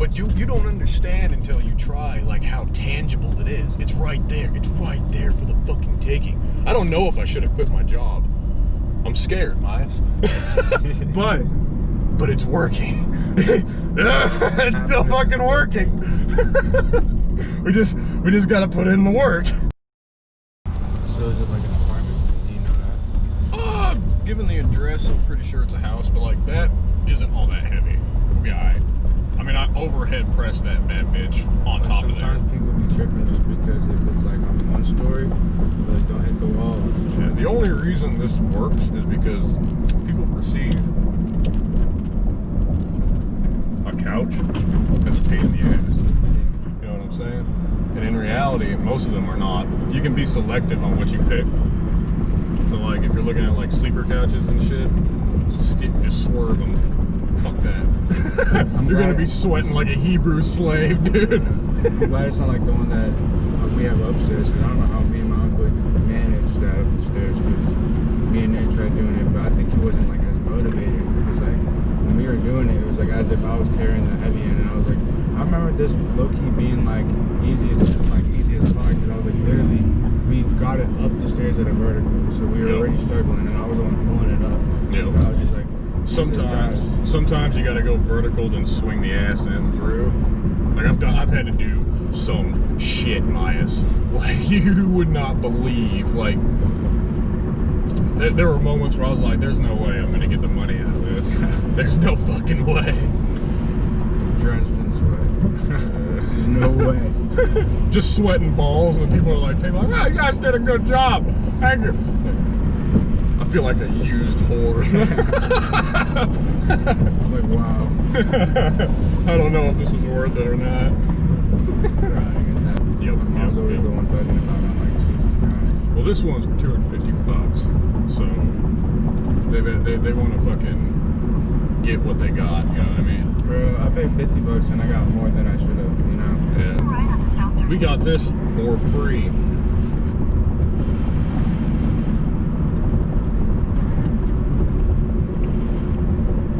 But you don't understand until you try, like, how tangible it is. It's right there. It's right there for the fucking taking. I don't know if I should have quit my job. I'm scared, Myers. but it's working. It's still fucking working. we just gotta put in the work. So is it like an apartment? Do you know that? Given the address, I'm pretty sure it's a house, but like that isn't all that heavy. It'll be alright. I mean, I overhead press that bad bitch on top of there. Sometimes people be tripping just because if it's like on one story, like don't hit the wall. Yeah, the only reason this works is because people perceive a couch as a pain in the ass. You know what I'm saying? And in reality, most of them are not. You can be selective on what you pick. So like, if you're looking at like sleeper couches and shit, just swerve them. Fuck that. You're gonna be sweating like a Hebrew slave, dude. I'm glad it's not like the one that we have upstairs, because I don't know how me and my uncle managed that up the stairs, because me and Nate tried doing it, but I think he wasn't like as motivated, because like when we were doing it, it was like as if I was carrying the heavy end, and I was like, I remember this low-key being like easy as fuck, because I was like literally, we got it up the stairs at a vertical, so we were already struggling, and I was the one pulling it up. Yeah. I was just like, Sometimes you gotta go vertical, then swing the ass end through. Like I've had to do some shit, Myers. Like you would not believe. Like there were moments where I was like, "There's no way I'm gonna get the money out of this. There's no fucking way." Drenched in sweat. There's no way. Just sweating balls, and people are like, "Oh, you guys did a good job. Thank you." I feel like a used whore. I'm like, wow. I don't know if this was worth it or not. I was always the one bugging about it. I'm like, Jesus Christ. Well, this one's for $250, so they want to fucking get what they got. You know what I mean? Bro, I paid $50 and I got more than I should have. You know? Yeah. We got this for free.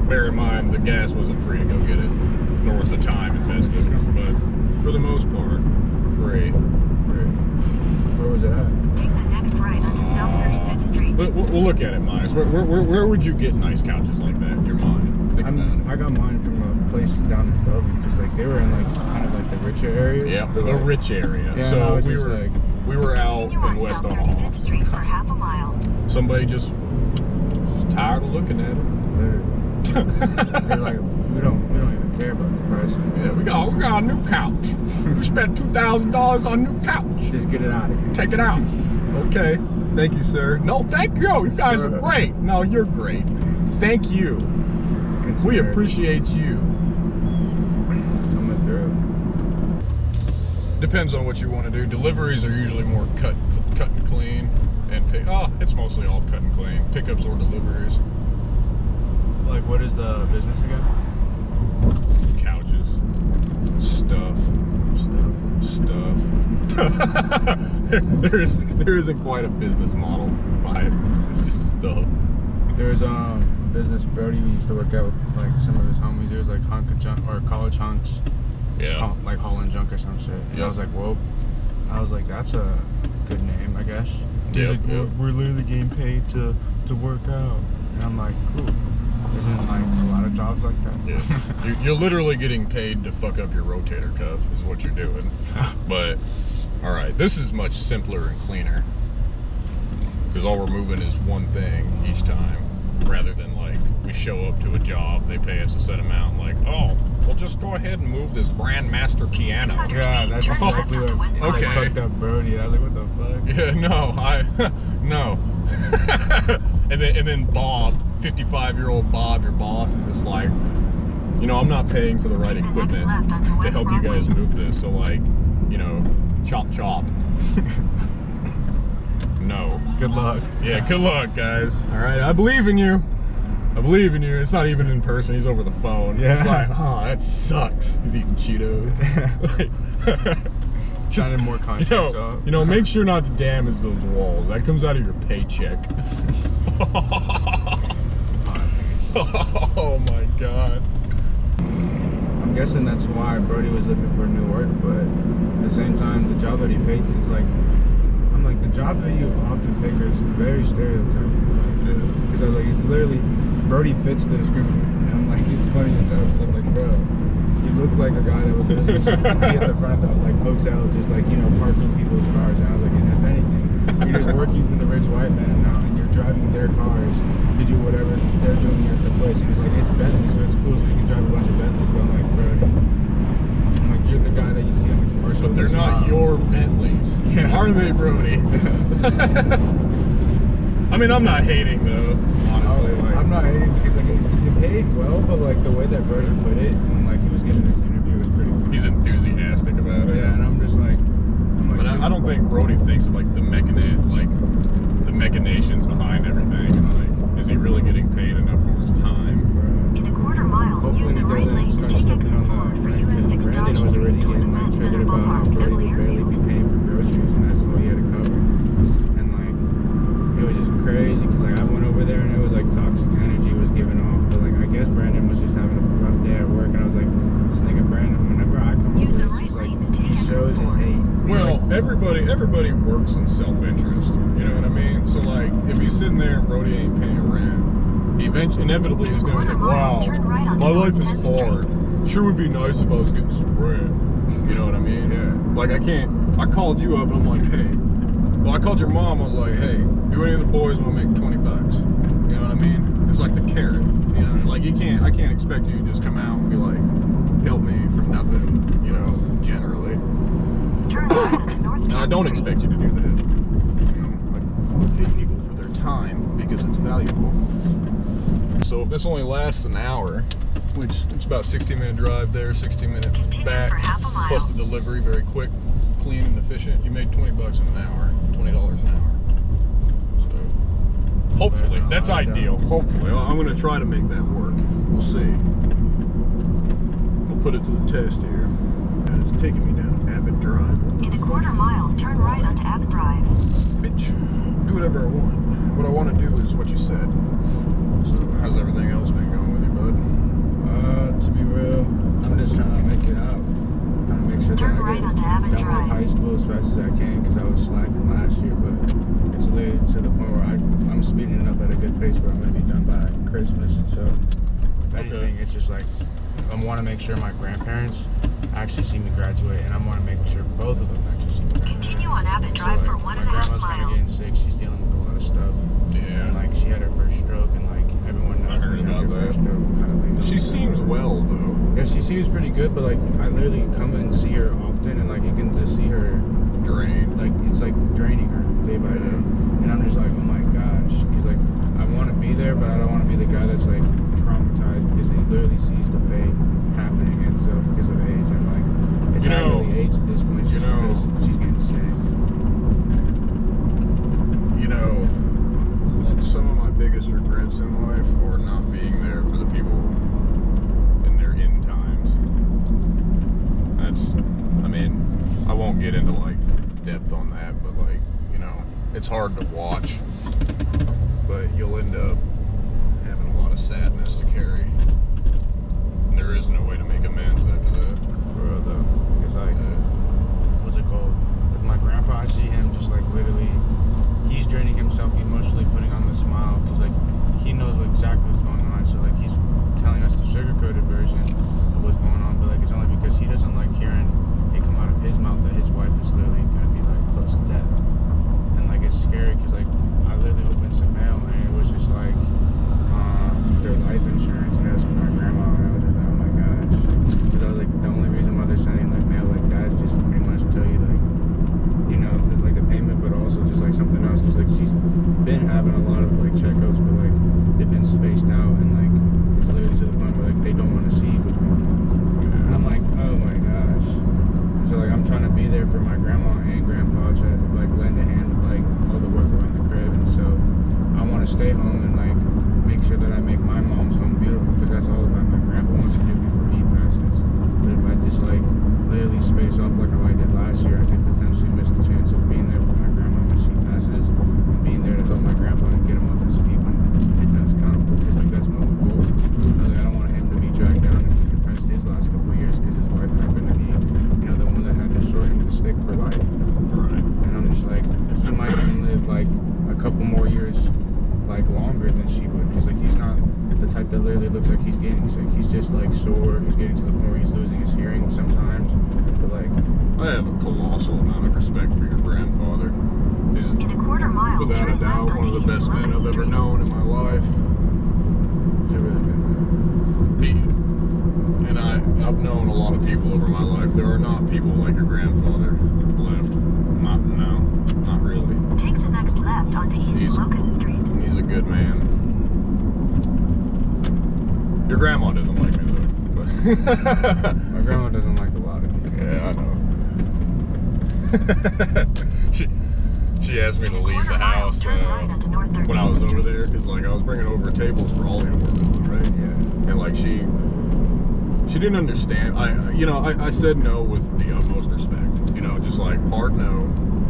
Bear in mind, the gas wasn't free to go get it, nor was the time invested, but for the most part, free. Where was it at? Take the next right onto South 35th Street. We'll look at it, Myers. Where would you get nice couches like that in your mind? I got mine from a place down in Bellevue, because like they were in like kind of like the richer areas. Yeah, the like, rich area. Yeah, so we were out in West South Omaha. 35th Street for half a mile. Somebody just tired of looking at it. They're like, we don't even care about the price. Yeah, we got a new couch. We spent $2,000 on a new couch. Just get it out of here. Take it out. Okay. Thank you, sir. No, thank you. You guys are great. No, you're great. Thank you. We appreciate you. Coming through. Depends on what you want to do. Deliveries are usually more cut and clean, and it's mostly all cut and clean. Pickups or deliveries. Like, what is the business again? Couches. Stuff. There isn't quite a business model behind it. It's just stuff. There's business Brody used to work out with like some of his homies. There's like college hunks. Yeah. Like hauling junk or some shit. And I was like, whoa. I was like, that's a good name, I guess. He's like, we're literally getting paid to work out. And I'm like, cool. Isn't like a lot of jobs like that? Yeah. You're literally getting paid to fuck up your rotator cuff is what you're doing. But all right, this is much simpler and cleaner because all we're moving is one thing each time, rather than like we show up to a job, they pay us a set amount, like, oh, we'll just go ahead and move this Grandmaster piano. Yeah, that's exactly what okay. Fucked up Brody. I was like, what the fuck? Yeah, no. And then Bob, 55-year-old Bob, your boss, is just like, you know, I'm not paying for the right equipment to help you guys move this, so like, you know, chop. No. Good luck. Yeah, good luck, guys. All right, I believe in you. It's not even in person. He's over the phone. Yeah. It's like, oh, that sucks. He's eating Cheetos. Like, Sounded more conscious. You know, make sure not to damage those walls. That comes out of your paycheck. Oh my God. I'm guessing that's why Brody was looking for new work, but at the same time, the job that he picked is like, I'm like, the jobs that you often pick are very stereotypical. Because I was like, it's literally, Brody fits the description. And I'm like, it's funny as hell, because I'm like, bro, you look like a guy that would literally just be at the front of the like hotel, just like, you know, parking people's cars. And I was like, if anything, you're just working for the rich white man now, and you're driving their cars to do whatever they're doing at the place. And he's like, it's Bentley, so it's cool, so you can drive a bunch of Bentleys. But I'm like, bro, I'm like, you're the guy that you see on the commercial. But they're not your Bentleys. Yeah. Are they, Brody? I mean, I'm not hating though, honestly. Like, I'm not hating because like it paid well, but like the way that Brody put it, and like he was giving this interview was pretty funny. he's enthusiastic about it. Yeah, and I'm just like, But I don't think Brody thinks of like the machinations behind everything. And like, is he really getting paid enough for his time? In a quarter mile, hopefully use the he right doesn't lane to start take stepping exit on 4 that, for right? US 6 Brandon Dodge was Street already toward getting like Advanced triggered Center about how Ballpark, Brody Double would barely Airfield. be paying for groceries, and that's all he had to cover. And like, it was just crazy because like I went over there and it was like toxic energy was given off. But like I guess Brandon was just having a rough day at work, and I was like, this nigga Brandon, whenever I come Use over, the it's just right like lane to take he exit shows his 4. hate. Well, everybody works in self-interest. You know what I mean? So like, if he's sitting there and Brody ain't paying rent, he eventually, inevitably, he's gonna think, wow, my life is hard. Sure would be nice if I was getting some rent. You know what I mean? Yeah. Like I called you up and I'm like, hey. Well, I called your mom. I was like, hey, do any of the boys want to make $20? You know what I mean? It's like the carrot. You know, like I can't expect you to just come out and be like, help me from nothing. You know, generally. Turn right onto North 10th And I don't Street. expect you to do that. You know, like pay people for their time because it's valuable. So if this only lasts an hour, which it's about 60-minute drive there, 60-minute Continue back, for half a mile. plus the delivery, very quick, clean and efficient. You made $20 in an hour, $20 an hour. So hopefully, that's ideal. Hopefully, I'm gonna try to make that work. We'll see. We'll put it to the test here. And it's taking me down Abbott Drive. In a quarter mile, turn right onto Abbott Drive. Bitch, do whatever I want. What I want to do is what you said. So, how's everything else been going with you, bud? To be real, I'm just trying to make it out. Trying to make sure Turn that I right get onto Abbott done with Drive. high school as fast as I can because I was slacking last year, but it's literally to the point where I'm speeding it up at a good pace where I'm going to be done by Christmas. And so, if anything, it's just like I want to make sure my grandparents actually see me graduate, and I want to make sure both of them actually see me graduate. Continue on Abbott Drive So, for like, 1.5 my grandma's kind of getting miles. sick. She's dealing with a lot of stuff. Yeah. And like she had her first stroke, and like everyone knows I heard when you have about your first that. stroke, kind of thing. She seems well, though. Yeah, she seems pretty good, but like I literally come and see her often, and like you can just see her, Drained. like it's like draining her day by day, and I'm just like, oh my gosh, because like I want to be there, but I don't want to be the guy that's like traumatized because he literally sees the fate happening itself because of age, and like it's You not know- really age at this point, it's you just know- because she's getting sick. You know, some of my biggest regrets in life are not being there for the people in their end times. I mean, I won't get into like depth on that, but like, you know, it's hard to watch, but you'll end up having a lot of sadness to carry. And there is no way to make amends after that. For real though, because like, what's it called? With my grandpa, I see him just like literally, he's draining himself emotionally, putting on the smile, because like he knows exactly what's going on. So like he's telling us the sugar-coated version of what's going on, but like it's only because he doesn't like hearing it come out of his mouth that his wife is literally gonna be like close to death. And like it's scary because like I literally opened some mail and it was just like their life insurance, and it was for my grandma, and I was just like, oh my gosh, because I was like, the only reason why they're sending like mail like that is just to pretty much tell you like, you know, like the payment, but also just like something else, because like she's been having a lot of like checkups, but like they've been spaced out, and like it's literally to the point where like they don't want to see what's going on. And I'm like, oh my gosh. And so like I'm trying to be there for my grandma and grandpa to like lend a hand with like all the work around the crib, and so I want to stay home and like make sure that I make my mom's home beautiful, because that's all that my grandpa wants to do before he passes. But if I just like literally space off like how I did last year, I could potentially miss the chance of being there for my grandma when she passes, and being there to help my grandpa and get him off his feet when it does come, because like that's my goal. Like, I don't want him to be dragged down and depressed his last couple of years looks like he's getting sick. He's just like sore. He's getting to the point where he's losing his hearing sometimes. But like, I have a colossal amount of respect for your grandfather. He's In a quarter mile, without a turn doubt left one of onto the East best men Locust I've ever Street. known in my life. he's a really good man. And I've known a lot of people over my life. There are not people like your grandfather left. Not really. Take the next left onto East Locust Street. He's a good man. Your grandma doesn't like me though. But My grandma doesn't like a lot of people. yeah, I know. She asked me to leave the house Turn right onto North 13th when I was over Street. there because like I was bringing over tables for Ollie to work on, right? Yeah. And like she didn't understand. I said no with the utmost respect. You know, just like hard no.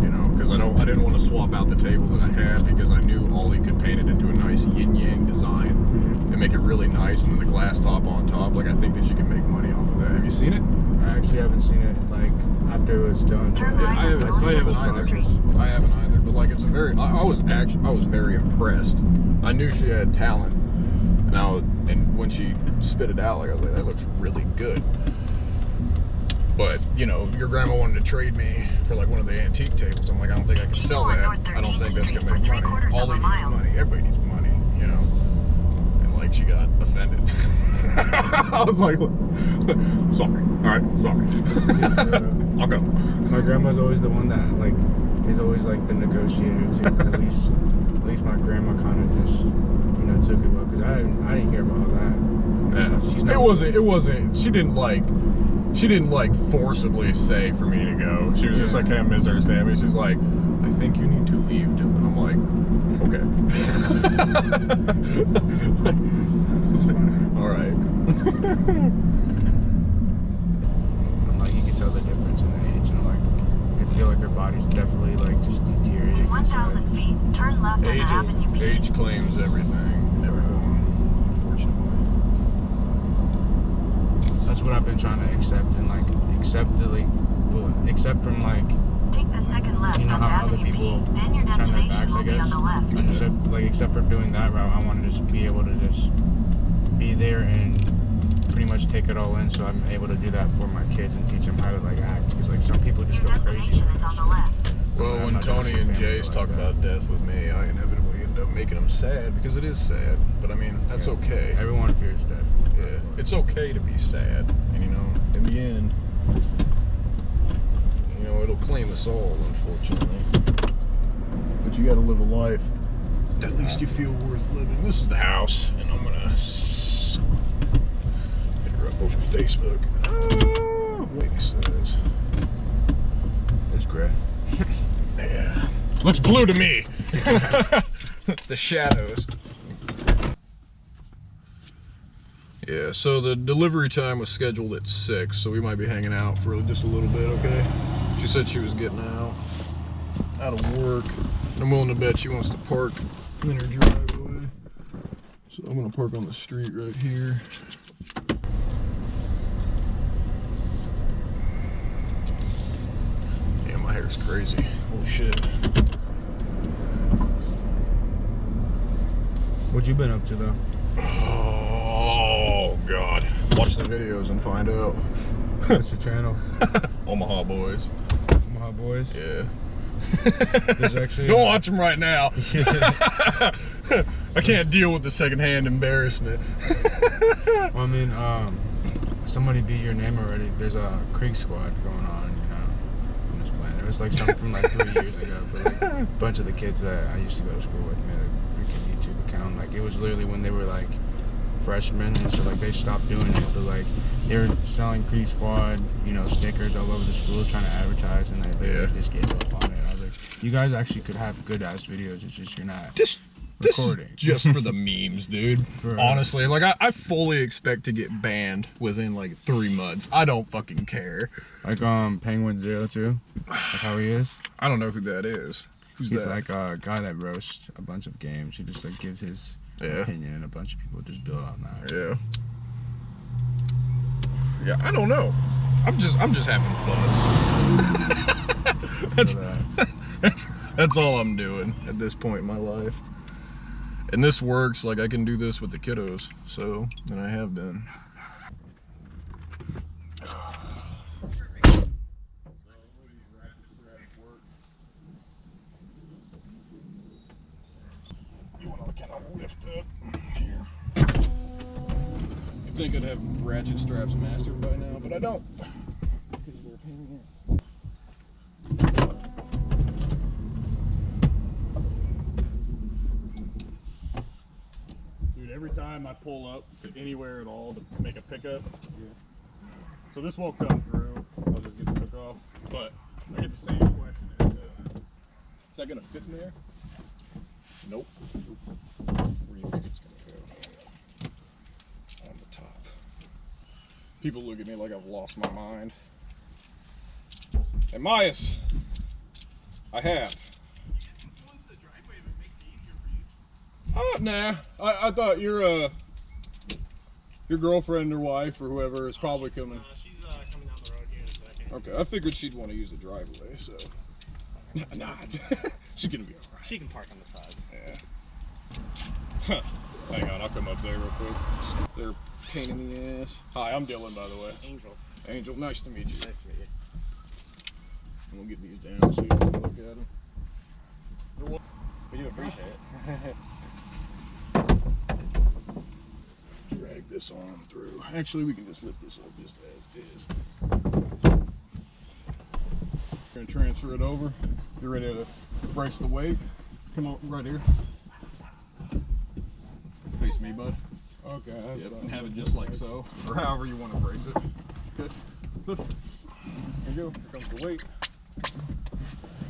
You know, because I didn't want to swap out the table that I had because I knew Ollie could paint it into a nice yin yang design and make it really nice, and then the glass top on top. Like I think that she can make money off of that. Have you seen it? I actually haven't seen it like after it was done. Turn but right I haven't onto either. 13th Street. I haven't either. But like, it's a very. I was very impressed. I knew she had talent, and when she spit it out, like I was like, that looks really good. But you know, your grandma wanted to trade me for like one of the antique tables. I'm like, I don't think I can sell on that. North I don't 13th think that's Street gonna for make money. 3/4 of a Ollie needs mile. money. Everybody needs money, you know. And like, she got offended. I was like, sorry. All right, sorry. I'll go. My grandma's always the one that like is always like the negotiator too. At least my grandma kind of just took it well because I didn't care about all that. She's not, It wasn't. She didn't like forcibly say for me to go. She was just like kind of misunderstanding me. She's like, I think you need to leave, Dylan. I'm like, okay. It's funny. All right. I'm like, you can tell the difference in the age, and like I feel like her body's definitely like just deteriorating. In 1,000 feet, turn left onto Avenue B. Age claims everything. Everyone, unfortunately. That's what I've been trying to accept and like accept from like Take the second left you know onto how other Avenue people B. Then your turn their destination backs, I will be guess. on the left. Except for doing that route, I want to just be able to just be there and pretty much take it all in, so I'm able to do that for my kids and teach them how to like act. Because like some people just Your go crazy. destination is on the left. Well, I'm when not gonna Tony see and family Jace like talk that. about death with me, I inevitably end up making them sad because it is sad. But I mean, that's okay. Everyone fears death. Yeah, it's okay to be sad, and in the end, it'll claim us all, unfortunately. But you gotta live a life at least you feel worth living. This is the house, and I'm gonna hit her up over Facebook. Lady says, It's great. yeah, looks blue to me. The shadows. Yeah, so the delivery time was scheduled at 6, so we might be hanging out for just a little bit, okay? She said she was getting out of work. I'm willing to bet she wants to park in her driveway. So I'm gonna park on the street right here. Yeah, my hair's crazy. Holy shit. What you been up to though? Oh God! Watch the videos and find out. What's your channel? Omaha Boys. Omaha Boys. Yeah. There's actually Don't watch them right now. I can't deal with the secondhand embarrassment. Well, I mean, somebody beat your name already. There's a Krieg squad going on, on this planet. It was like something from like 3 years ago, but like a bunch of the kids that I used to go to school with made a freaking YouTube account. Like it was literally when they were like freshmen, and so like they stopped doing it, but like they were selling Krieg squad, stickers all over the school, trying to advertise, and they literally just gave up on it. I was like, you guys actually could have good ass videos. It's just you're not. This recording. is just for the memes, dude. For- Honestly, like I fully expect to get banned within like 3 months. I don't fucking care. Like Penguin02, like how he is. I don't know who that is. Who's He's that? like a guy that roasts a bunch of games. He just like gives his opinion, and a bunch of people just build on that. Yeah, I don't know. I'm just having fun. That's all I'm doing at this point in my life. And this works, like I can do this with the kiddos, so, and I have been. You want to kind of lift up here. You'd think I'd have ratchet straps mastered by now, but I don't. Every time I pull up to anywhere at all to make a pickup, so this won't come through, I'll just get the hook off, but I get the same question is that going to fit in there? Nope. Where do you think it's going to go? On the top. People look at me like I've lost my mind. And Myas, I have. Oh, nah. I thought your girlfriend or wife or whoever is probably coming. She's coming down the road here in a second. Okay, I figured she'd want to use the driveway, so. Nah, she's gonna be alright. She can park on the side. Yeah. Hang on, I'll come up there real quick. They're a pain in the ass. Hi, I'm Dylan, by the way. Angel. Angel, nice to meet you. Nice to meet you. I'm gonna get these down so you can look at them. We do appreciate it. Drag this arm through. Actually, we can just lift this up just as is. Gonna transfer it over. You're ready to brace the weight. Come on, right here. Face me, bud. Okay. Yep, and have it just like so, or however you want to brace it. Good. Lift. There you go. Here comes the weight.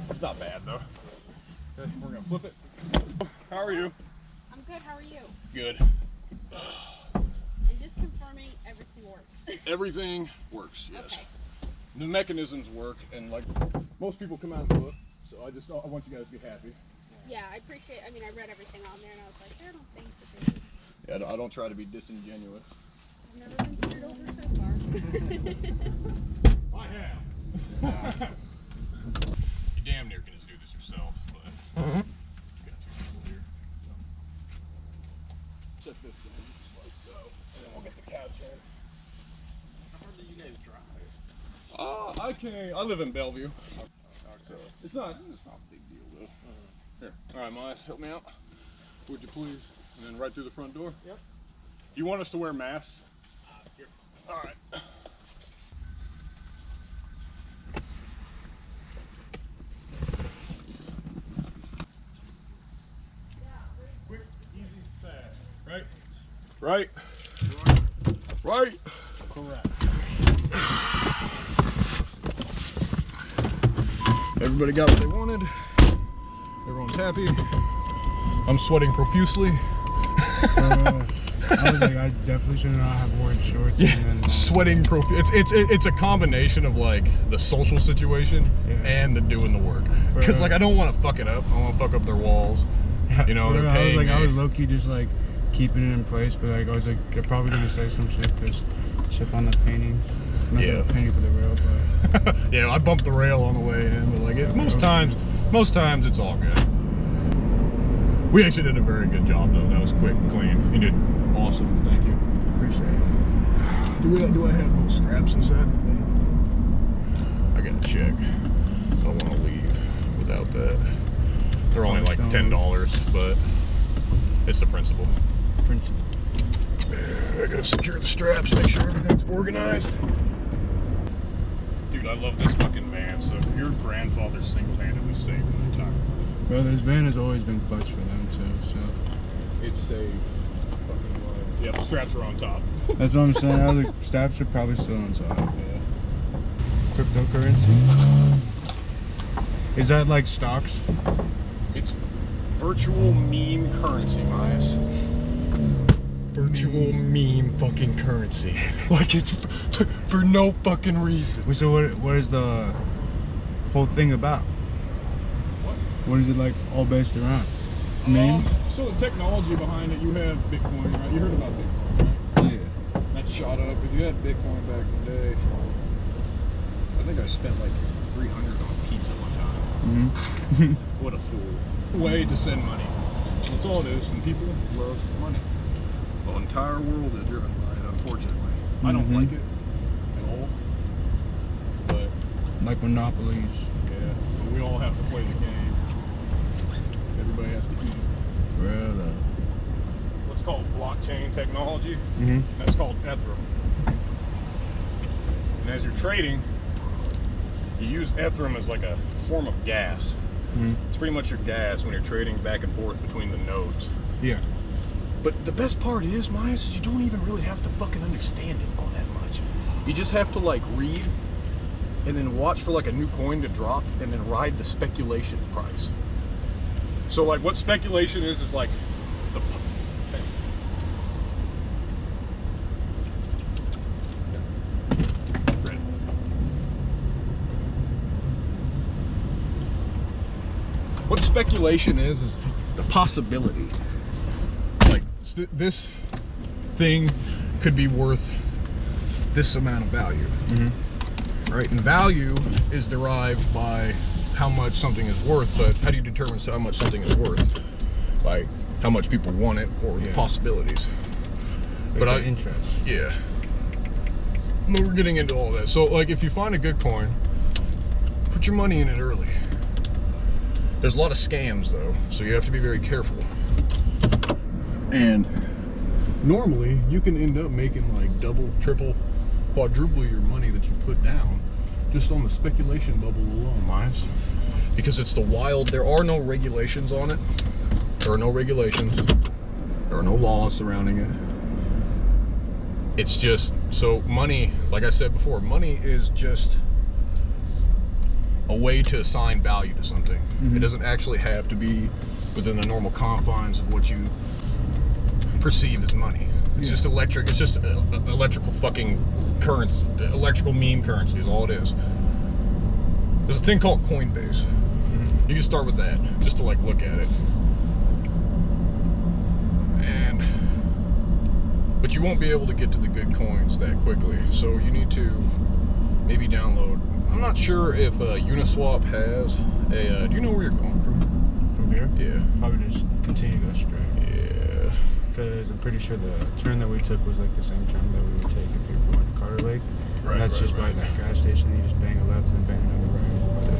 It's not bad though. Okay, we're gonna flip it. How are you? I'm good, how are you? Good. And just confirming everything works. Everything works, yes. Okay. The mechanisms work, and like most people come out and look, so I want you guys to be happy. Yeah, I appreciate, I read everything on there and I was like, I don't think that this is, Yeah, I don't try to be disingenuous. I've never been screwed over so far. I have. You damn near can just do this yourself, but you got two people here. So. Set this down just like so, and then I'll get the couch in. How hard do you guys drive? I live in Bellevue. So it's not a big deal though. Here, all right, Myas, help me out, would you please? And then right through the front door. Yep. You want us to wear masks? Here. All right. Quick, easy, fast. Right. Right. Right. Correct. Everybody got what they wanted. Everyone's happy. I'm sweating profusely. I was like, I definitely should not have worn shorts. Yeah, And then, sweating profusely. It's a combination of like the social situation and the doing the work. Because like I don't want to fuck it up. I want to fuck up their walls. You know, they're paying me. I was low key just like keeping it in place, but like I was like, they're probably gonna say some shit to chip on the paintings. Not Yeah. the painting for the rail, but Yeah, I bumped the rail on the way in, but like most times it's all good. We actually did a very good job though. That was quick and clean. You did awesome. Thank you. appreciate it. Do I have those straps inside? I gotta check. I don't want to leave without that. They're only like $10, but it's the principle. I gotta secure the straps, make sure everything's organized. Dude, I love this fucking van. So your grandfather single-handedly saved my entire life. Well, this van has always been clutch for them too, so. It saved fucking life. Yeah, the straps are on top. That's what I'm saying. Other straps are probably still on top. Yeah. Cryptocurrency. Is that like stocks? It's virtual meme currency, Myas. Virtual meme fucking currency. Like it's for no fucking reason. Wait, so what is the whole thing about? What is it like all based around? Memes? So the technology behind it, you have Bitcoin, right? You heard about Bitcoin, right? Yeah. That shot up. If you had Bitcoin back in the day, I think I spent like $300 on pizza one time. Mm-hmm. What a fool. Way to send money. That's all it is. And people love money. The entire world is driven by it, unfortunately. I don't like it at all. But Like monopolies. yeah, but we all have to play the game. Everybody has to eat. Brother. What's called blockchain technology. Mm-hmm. That's called Ethereum. And as you're trading, you use Ethereum as like a form of gas. Mm-hmm. It's pretty much your gas when you're trading back and forth between the nodes. Yeah. But the best part is, Myers, is you don't even really have to fucking understand it all that much. You just have to like read and then watch for like a new coin to drop and then ride the speculation price. So like what speculation is like the what speculation is the possibility. Like this thing could be worth this amount of value. Right? And value is derived by how much something is worth, but how do you determine how much something is worth? By how much people want it or the possibilities. But I interest. Yeah. We're getting into all that. So like if you find a good coin, put your money in it early. There's a lot of scams though, so you have to be very careful. And normally you can end up making like double, triple, quadruple your money that you put down just on the speculation bubble alone, Miles. Because it's the wild, there are no regulations on it. There are no regulations. There are no laws surrounding it. It's just, so money, like I said before, money is just a way to assign value to something. It doesn't actually have to be within the normal confines of what you perceive as money. It's just electric. It's just electrical fucking currency. Electrical meme currency is all it is. There's a thing called Coinbase. You can start with that just to like look at it. But you won't be able to get to the good coins that quickly. So you need to maybe download. I'm not sure if Uniswap has a. Do you know where you're going from? From here? Yeah. Probably just continue to go straight. Yeah. Because I'm pretty sure the turn that we took was like the same turn that we would take if we were going to Carter Lake. Right, And that's just by that gas station. You just bang a left and bang another right by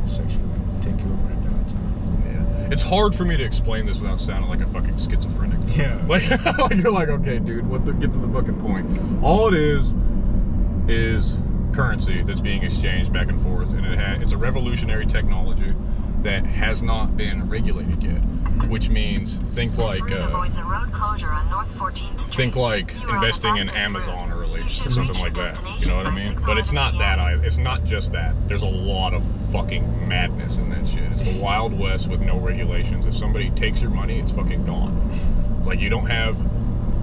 the section that will take you over to downtown. Yeah. It's hard for me to explain this without sounding like a fucking schizophrenic. Yeah. Like you're like, okay, dude, get to the fucking point. All it is currency that's being exchanged back and forth, and it's a revolutionary technology that has not been regulated yet. Which means think like avoids a road closure on North 14th Street. think like You are on the investing in fastest Amazon route. early You or should something reach like your that. You destination know what I by mean? 6:11 But it's not PM. that. It's not just that. There's a lot of fucking madness in that shit. It's the Wild West with no regulations. If somebody takes your money, it's fucking gone. Like you don't have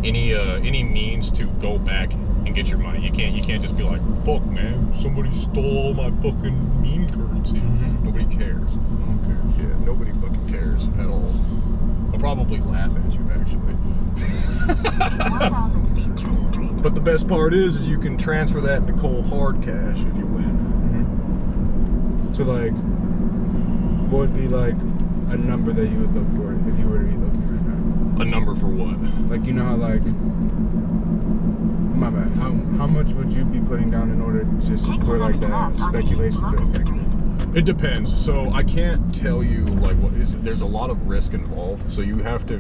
any means to go back and get your money. You can't just be like, fuck man, somebody stole all my fucking meme currency. Nobody cares. Okay. Yeah, nobody fucking cares at all. They'll probably laugh at you actually. 1,000 feet to the street. But the best part is you can transfer that into cold hard cash if you win. So like, what would be like a number that you would look for if you were to be looking right now? A number for what? Like, you know how like, my bad, how much would you be putting down in order just Take the for like next that left onto East speculation to Locust affect Street. It depends. So I can't tell you like what is. There's a lot of risk involved. So you have to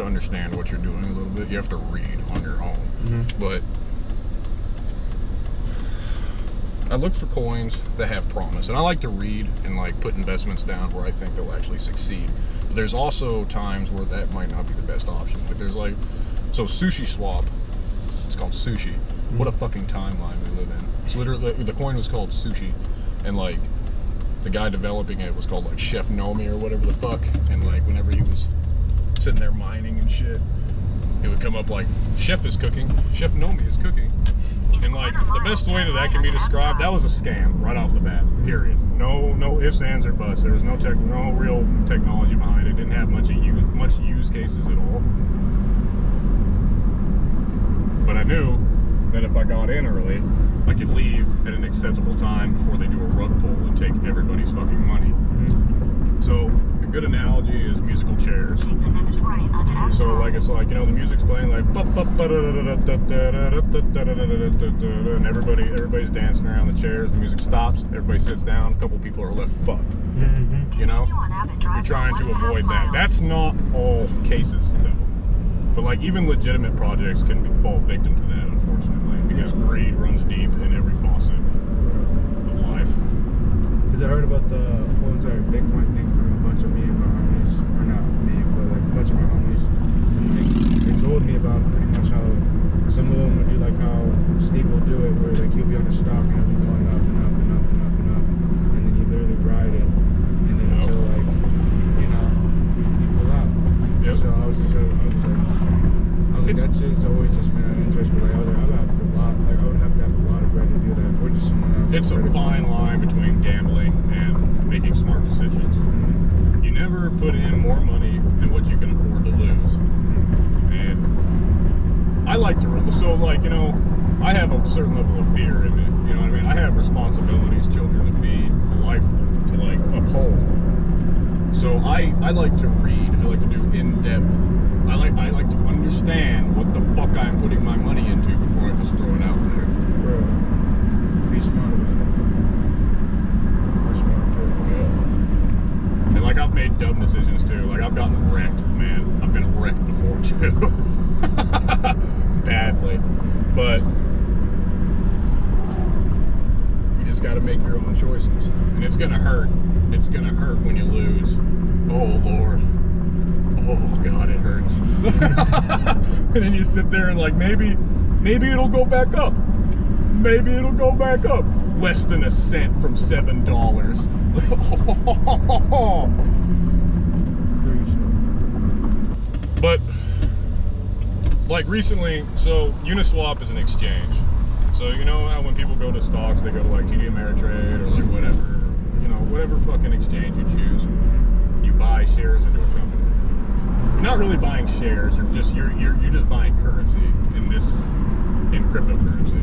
understand what you're doing a little bit. You have to read on your own. But I look for coins that have promise, and I like to read and like put investments down where I think they'll actually succeed. But there's also times where that might not be the best option. Like there's like, so Sushi Swap. It's called Sushi. What a fucking timeline we live in. It's literally, the coin was called Sushi, and like the guy developing it was called like Chef Nomi or whatever the fuck. And like whenever he was sitting there mining and shit, it would come up like Chef is cooking, Chef Nomi is cooking. And like the best way that can be described, that was a scam right off the bat. Period. No ifs, ands, or buts. There was no real technology behind it. Didn't have much use cases at all. But I knew that if I got in early, I could leave at an acceptable time before they do a rug pull and take everybody's fucking money. So good analogy is musical chairs. Take the next right onto Ave So Drive. like it's like, you know, the music's playing like and everybody's dancing around the chairs, the music stops, everybody sits down, a couple people are left fucked. You know? Continue on Abbott Drive You're for trying to 1.5 avoid that. miles. That's not all cases though. But like even legitimate projects can fall victim to that, unfortunately, because greed runs deep in every faucet of life. Because I heard about the whole entire Bitcoin thing from a bunch of me and my homies, or not me, but like a bunch of my homies. And like they told me about pretty much how some of them would do like how Steve will do it, where like he'll be on a stock and it'll be going up and up and up and up and up, and then you literally ride it, and then until like, you know, you pull out. Yep. So I was like, that's it. It's always just been an interest, but like I would have to have a lot of bread to do that, or just someone else. It's a fine line between gambling and making smart decisions. You never put in more money than what you can afford to lose. And I like to, so like, you know, I have a certain level of fear in me. You know what I mean? I have responsibilities, children to feed, a life to like uphold. So I like to read. I like to do in-depth. I like to understand what the fuck I'm putting my money into before I just throw it out there. Bro, be smart about it. We're smart too. Yeah. And like I've made dumb decisions too. Like I've gotten wrecked, man. I've been wrecked before too. Badly. But you just gotta make your own choices. And it's gonna hurt. It's gonna hurt when you lose. Oh Lord. Oh God, it hurts. And then you sit there and like maybe it'll go back up. Maybe it'll go back up. Less than a cent from $7. But like recently, so Uniswap is an exchange. So you know how when people go to stocks, they go to like TD Ameritrade or like whatever, you know, whatever fucking exchange you choose. You buy shares into a company. You're not really buying shares. You're just buying currency in cryptocurrency.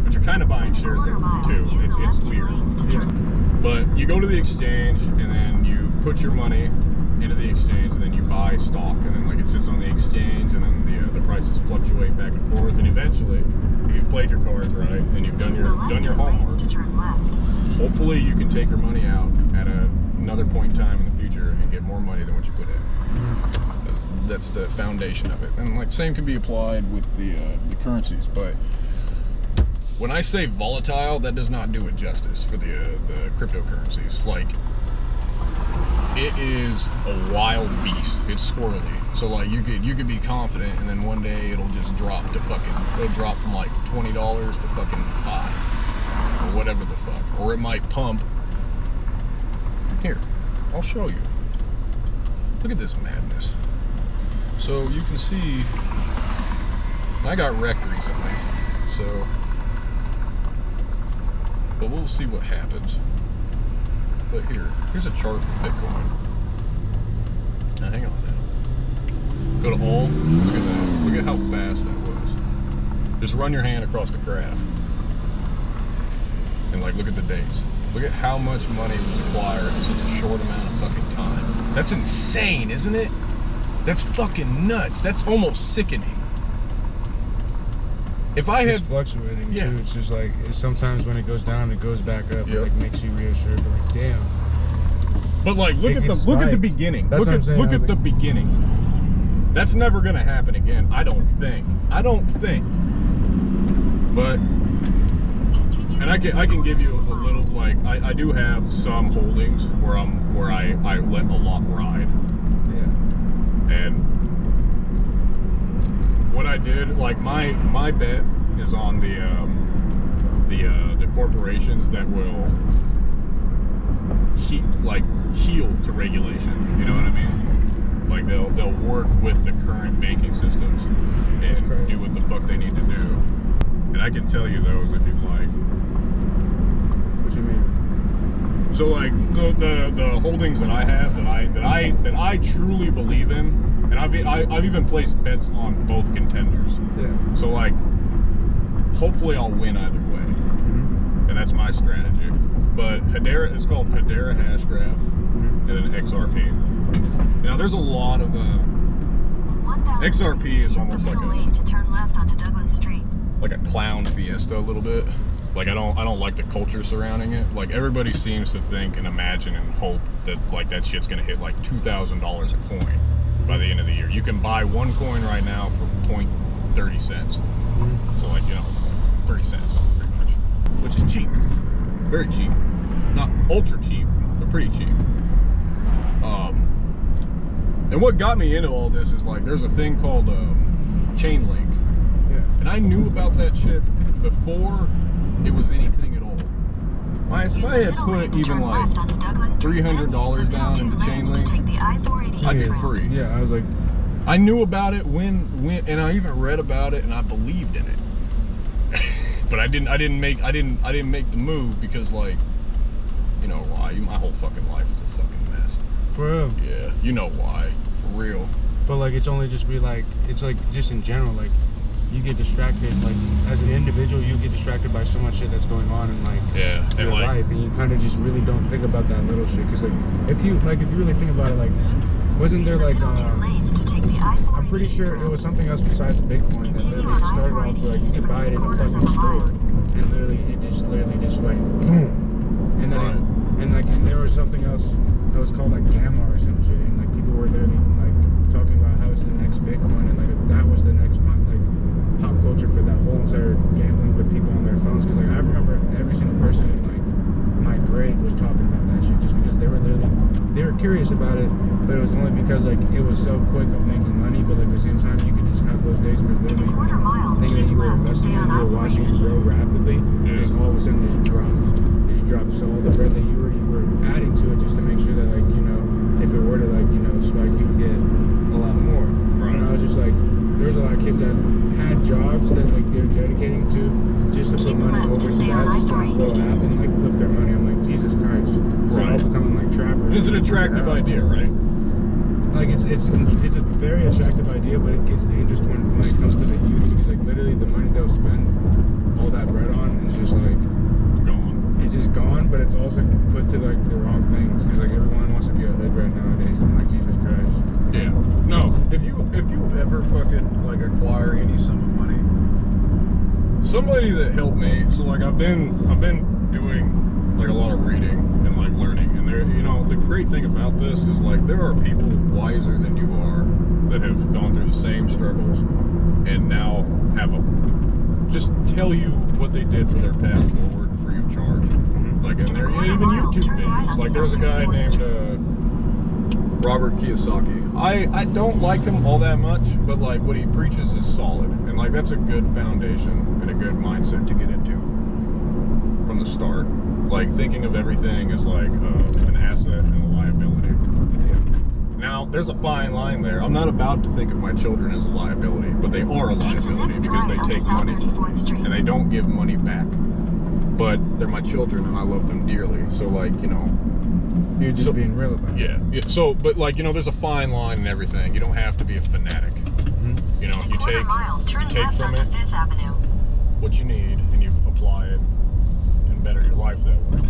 But you're kind of buying shares there too. It's weird. But you go to the exchange and then you put your money into the exchange and then you buy stock and then like it sits on the exchange and then the prices fluctuate back and forth and eventually if you've played your cards right and you've done your homework, hopefully you can take your money out at another point in time in the future and get more money than what you put in. That's the foundation of it. And like same can be applied with the currencies, but when I say volatile, that does not do it justice for the cryptocurrencies. Like it is a wild beast. It's squirrely. So like you could be confident and then one day it'll just drop to it'll drop from like $20 to fucking $5 or whatever the fuck. Or it might pump. Here, I'll show you. Look at this madness. So you can see I got wrecked recently. So but we'll see what happens. But here's a chart for Bitcoin. Now hang on now. Go to all. Look at that. Look at how fast that was. Just run your hand across the graph. And like look at the dates. Look at how much money was acquired in such a short amount of fucking time. That's insane, isn't it? That's fucking nuts. That's almost sickening. If I had It's fluctuating too. It's just like sometimes when it goes down, it goes back up. It like makes you reassured. But like, damn. But like, look at the beginning. Look at the beginning. That's never gonna happen again. I don't think. But and I can give you a little like I do have some holdings where I let a lot ride. Yeah. And what I did, like my bet is on the corporations that will heal to regulation. You know what I mean? Like they'll work with the current banking systems and do what the fuck they need to do. And I can tell you those if you'd like. What you mean? So like the holdings that I have that I truly believe in, and I've even placed bets on both contenders. Yeah. So like, hopefully I'll win either way, and that's my strategy. but Hedera, it's called Hedera hash graph, and then XRP. Now there's a lot of XRP is almost like to turn left onto Douglas Street. like a clown fiesta a little bit. Like I don't like the culture surrounding it. Like everybody seems to think and imagine and hope that like that shit's gonna hit like $2,000 a coin by the end of the year. You can buy one coin right now for 0.30 cents. So like, you know, 30 cents pretty much, which is cheap, very cheap, not ultra cheap, but pretty cheap. And what got me into all this is like there's a thing called chain link. Yeah. And I knew about that shit before it was anything at all. If I had put even like $300 down into chain link, I'd be free. Yeah, I was like, I knew about it when and I even read about it and I believed in it. But I didn't make the move because, like, you know why? My whole fucking life is a fucking mess. for real. Yeah, you know why? For real. But like, it's only just be like, it's like just in general, like you get distracted. Like as an individual, you get distracted by so much shit that's going on in like your life, and you kind of just really don't think about that little shit. Cause like if you really think about it, like wasn't there like I'm pretty sure it was something else besides Bitcoin that literally started off like you could buy it in a fucking store, and literally it just went boom, and then and there was something else that was called like Gamma or some shit, and like people were literally like talking about how it's the next Bitcoin, and like if that was the next like pop culture for that whole entire gambling with people on their phones. Because like I remember every single person in like my grade was talking about that shit just because they were curious about it, but it was only because like it was so quick of making money. But like, at the same time, you could just have those days where literally thing that you were investing in, you were watching it grow rapidly, just all of a sudden just dropped. So all the bread that you were adding to it just to make sure that like, you know, if it were to like, you know, spike, you would get a lot more. Right. And I was just like, there was a lot of kids that had jobs that like they're dedicating to just to put money over to that, just to blow app and like flip their money. I'm like, Jesus Christ. So they're all becoming like trappers. It's an attractive idea, right? Like it's a very attractive idea, but it gets dangerous when it comes to the youth, because like literally the money they'll spend all that bread on is just like Gone. it's just gone, but it's also put to like the wrong things, because like everyone wants to be a hood rat nowadays. I'm like, Jesus Christ. Yeah. No. If you ever fucking like acquire any sum of money, somebody that helped me. So like I've been doing like a lot of reading and like learning, and there, you know, the great thing about this is like there are people wiser than you are that have gone through the same struggles and now have just tell you what they did for their path forward free of charge. Like, and there even YouTube videos. Like there's a guy named Robert Kiyosaki. I don't like him all that much, but like what he preaches is solid, and like that's a good foundation and a good mindset to get into from the start. Like thinking of everything as like an asset and a liability. Now there's a fine line there. I'm not about to think of my children as a liability, but they are a liability because they take money and they don't give money back. But they're my children and I love them dearly. So like, you know, You're just being real about it. yeah. So, but like, you know, there's a fine line and everything. You don't have to be a fanatic. You know, you take from it what you need and you apply it and better your life that way.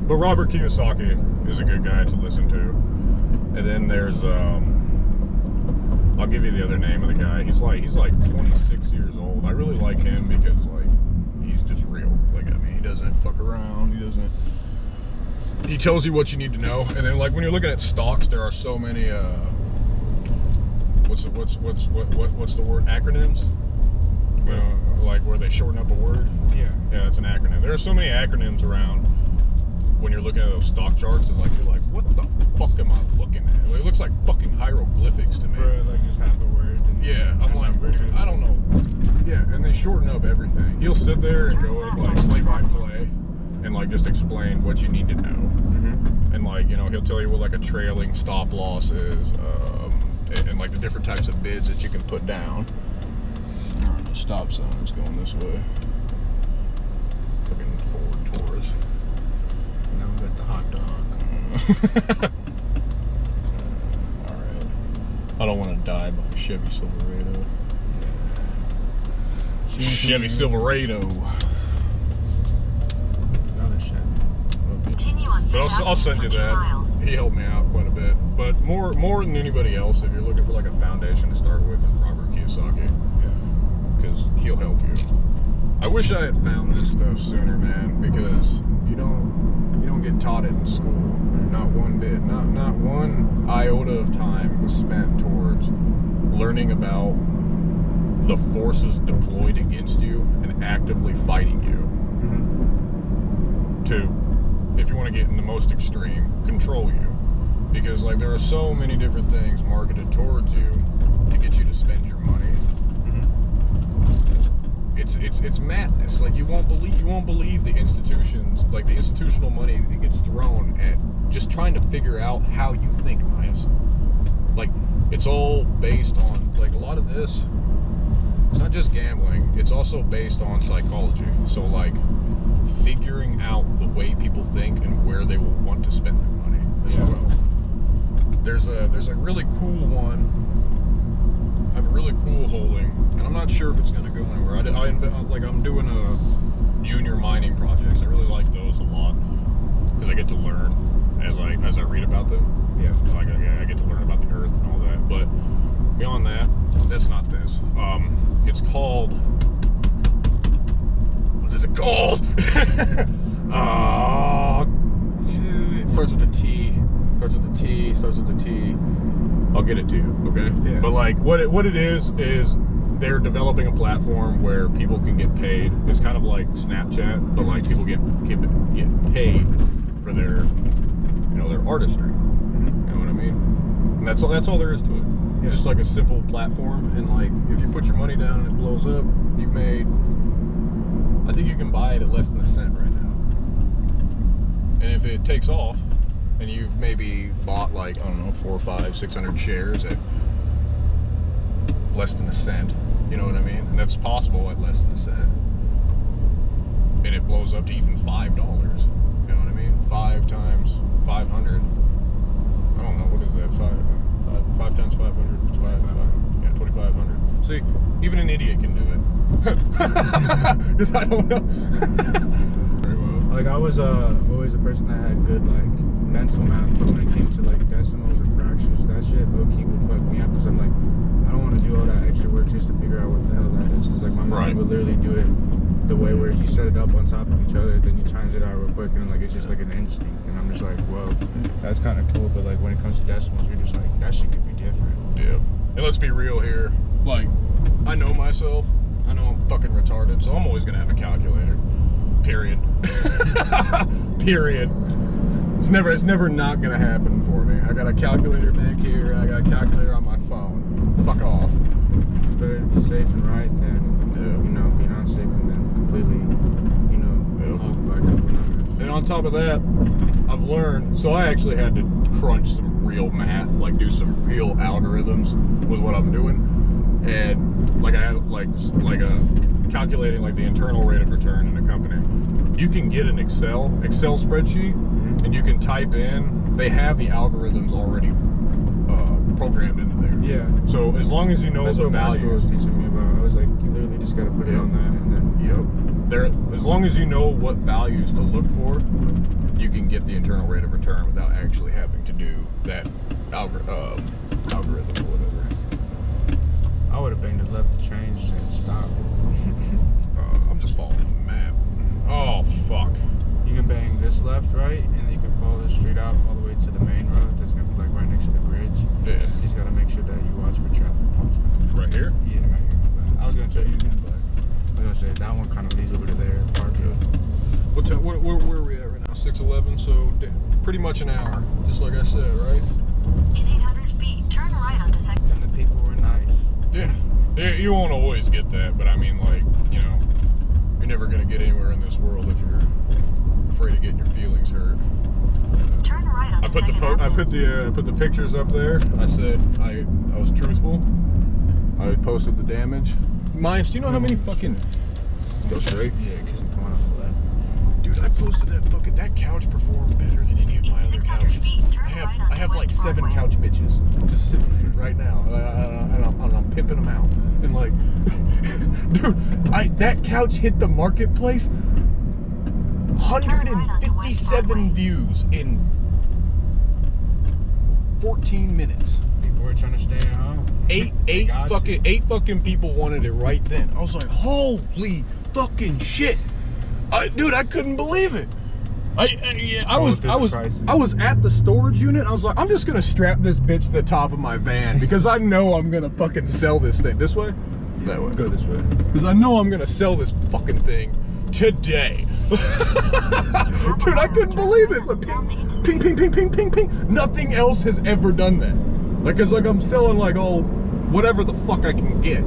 But Robert Kiyosaki is a good guy to listen to. And then there's I'll give you the other name of the guy. He's like 26 years old. I really like him because like he's just real. Like, I mean, he doesn't fuck around. He tells you what you need to know. And then like when you're looking at stocks, there are so many what's the word? Acronyms? Like where they shorten up a word. Yeah. Yeah, that's an acronym. There are so many acronyms around when you're looking at those stock charts, and like you're like, what the fuck am I looking at? It looks like fucking hieroglyphics to me. For like just half a word. And Yeah, I'm like, dude, I don't know. Yeah, and they shorten up everything. He'll sit there and go like play by play, and like just explain what you need to know. And like, you know, he'll tell you what like a trailing stop loss is, and like the different types of bids that you can put down. There are no stop signs going this way. Looking Ford Taurus. Now we got the hot dog. Alright. I don't want to die by a Chevy Silverado. Yeah. Chevy Silverado. Another But I'll send you that. He helped me out quite a bit. But more than anybody else, if you're looking for like a foundation to start with, is Robert Kiyosaki. Because he'll help you. I wish I had found this stuff sooner, man, because you don't get taught it in school. Not one bit. Not one iota of time was spent towards learning about the forces deployed against you and actively fighting you. To, if you want to get in the most extreme, control you. Because like there are so many different things marketed towards you to get you to spend your money. It's madness. Like you won't believe the institutions, like the institutional money that gets thrown at just trying to figure out how you think, Myers. Like it's all based on like a lot of this. It's not just gambling. It's also based on psychology. So like figuring out the way people think and where they will want to spend their money as well. There's a really cool one. I have a really cool holding, and I'm not sure if it's going to go anywhere. I'm doing a junior mining projects. I really like those a lot because I get to learn as I read about them. Yeah, I get to learn about the earth and all that. But beyond that, that's not this. It's called. What is it called? It starts with a T. Starts with a T. I'll get it to you, okay? Yeah. But like what it is they're developing a platform where people can get paid. It's kind of like Snapchat, but like people get paid for their their artistry. You know what I mean? And that's all there is to it. Yeah. Just like a simple platform, and like if you put your money down and it blows up, you've made, I think you can buy it at less than a cent right now. And if it takes off, and you've maybe bought like, I don't know, 400, 500, 600 shares at less than a cent, you know what I mean? And that's possible at less than a cent. And it blows up to even $5, you know what I mean? 5 times 500. I don't know, what is that? 5 times 500, it's 5, 2,500. See, even an idiot can do it. Because I don't know. Very well. Like I was always a person that had good like mental math, but when it came to like decimals or fractions, that shit low-key would fuck me up, because I'm like, I don't want to do all that extra work just to figure out what the hell that is, because like my mind would literally do it the way where you set it up on top of each other, then you times it out real quick, and like it's just like an instinct, and I'm just like, well, that's kind of cool, but like when it comes to decimals, you're just like, that shit could be different. Yeah. And let's be real here, like, I know myself, I know I'm fucking retarded, so I'm always gonna have a calculator. Period. Period. It's never not gonna happen for me. I got a calculator back here, I got a calculator on my phone. Fuck off. It's better to be safe and right than be not safe and then completely, off by a couple numbers. And on top of that, I've learned, so I actually had to crunch some real math, like do some real algorithms with what I'm doing. And like I had calculating like the internal rate of return in a company. You can get an Excel spreadsheet, and you can type in, they have the algorithms already programmed into there. Yeah. So as long as you know the value. That's what my school was teaching me about. I was like, you literally just gotta put it on that, and then. As long as you know what values to look for, you can get the internal rate of return without actually having to do that algorithm or whatever. I would have banged it left to change and stop. I'm just following the map. Oh fuck. You can bang this left, right, and then you can follow this straight out all the way to the main road. That's gonna be like right next to the bridge. Yeah. You just gotta make sure that you watch for traffic. Right here? Yeah, right here. But I was gonna tell you again, but I was gonna say that one kind of leads over to there. Park it. Where are we at right now? 6:11. So pretty much an hour, just like I said, right? In 800 feet, turn right onto second. And the people were nice. Yeah. You won't always get that, but I mean, like, you're never gonna get anywhere in this world if you're afraid of getting your feelings hurt. Turn right onto I put the pictures up there. I said I was truthful. I posted the damage. Myers, do you know how many fucking go straight? Yeah, because come on off the left. Dude, I posted that couch performed better than any of my other couches. Feet, I have like 7 couch bitches just sitting here right now, and I'm pimping them out. And like, dude, that couch hit the marketplace 157 views in 14 minutes. People were trying to stay at home. Eight fucking people wanted it right then. I was like, holy fucking shit. Dude, I couldn't believe it. I was at the storage unit. I was like, I'm just gonna strap this bitch to the top of my van because I know I'm gonna fucking sell this thing. This way? That way. Go this way. Because I know I'm gonna sell this fucking thing today. Dude, I couldn't believe it. Look, ping, ping, ping, ping, ping, ping. Nothing else has ever done that. Like, cause like I'm selling like all whatever the fuck I can get,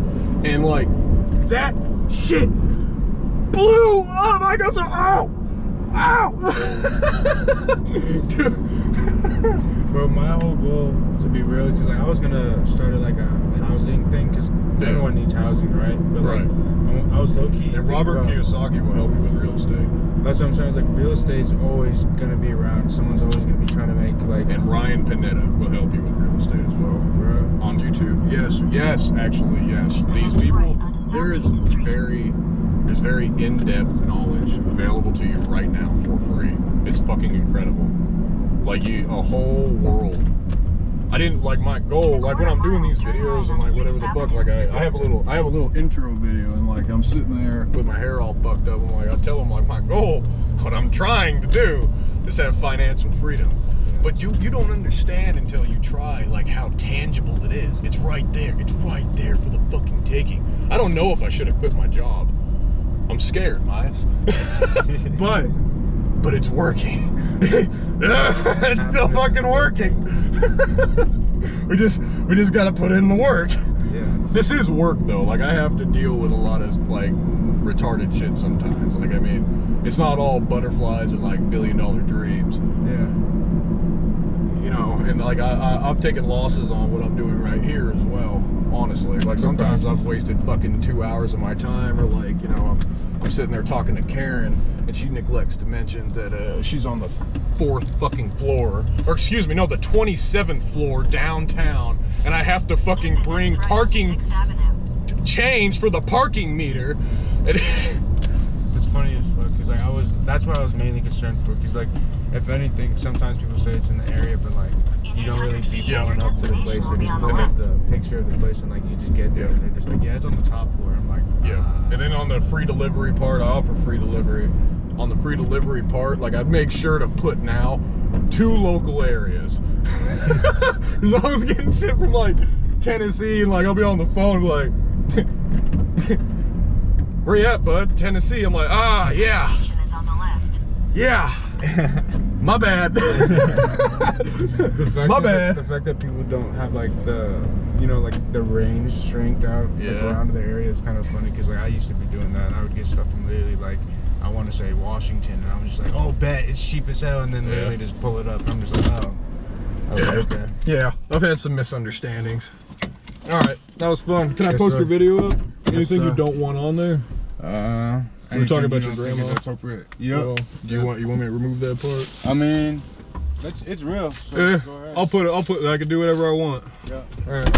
and like that shit blew up. I got so ow. Dude. Bro, my whole goal, to be real, because like I was gonna start like a housing thing, because everyone needs housing, right? But like, I was low key. And Robert Kiyosaki will help you with real estate. That's what I'm saying. It's like real estate's always gonna be around. Someone's always gonna be trying to make like. And Ryan Panetta will help you with real estate as well. Bro. On YouTube. Yes, actually, yes. These people, there's very in-depth knowledge available to you right now for free. It's fucking incredible. Like a whole world. I didn't like my goal, like when I'm doing these videos and like whatever the fuck, like I have a little intro video and like I'm sitting there with my hair all fucked up and like I tell them like my goal, what I'm trying to do is have financial freedom. But you don't understand until you try like how tangible it is. It's right there. It's right there for the fucking taking. I don't know if I should have quit my job. I'm scared, Myers. but it's working. It's still fucking working. we just gotta put in the work. Yeah. This is work though. Like I have to deal with a lot of like retarded shit sometimes. Like I mean, it's not all butterflies and like $1 billion dreams. Yeah. You know, and like I've taken losses on what I'm doing right here as well. Honestly, like sometimes I've wasted fucking 2 hours of my time, or like, you know, I'm sitting there talking to Karen and she neglects to mention that she's on the 4th fucking floor, or excuse me, no, the 27th floor downtown, and I have to fucking bring parking change for the parking meter. It's funny as fuck, because like that's what I was mainly concerned for, because like if anything, sometimes people say it's in the area, but like you don't really be pulling up to the place, or just pulling up the picture of the place, and like you just get there and they're just like, yeah, it's on the top floor. I'm like, yeah. And then on the free delivery part, I offer free delivery. On the free delivery part, like I make sure to put now 2 local areas. Because I was getting shit from like Tennessee, and like I'll be on the phone like, where you at, bud? Tennessee. I'm like, yeah. Is on the left. Yeah. My bad. My bad. The fact that people don't have like the, you know, like the range strength out like, around the area is kind of funny, because like I used to be doing that, and I would get stuff from literally like, I want to say Washington, and I was just like, oh, bet it's cheap as hell, and then literally just pull it up. I'm just like, oh. Yeah. Okay. Yeah. I've had some misunderstandings. All right, that was fun. Can I post your video up? Anything you don't want on there? We're talking about your grandma. Appropriate. Yep. Well, do you want me to remove that part? I mean, it's real. So Yeah. go ahead. I'll put. I can do whatever I want. Yeah. All right.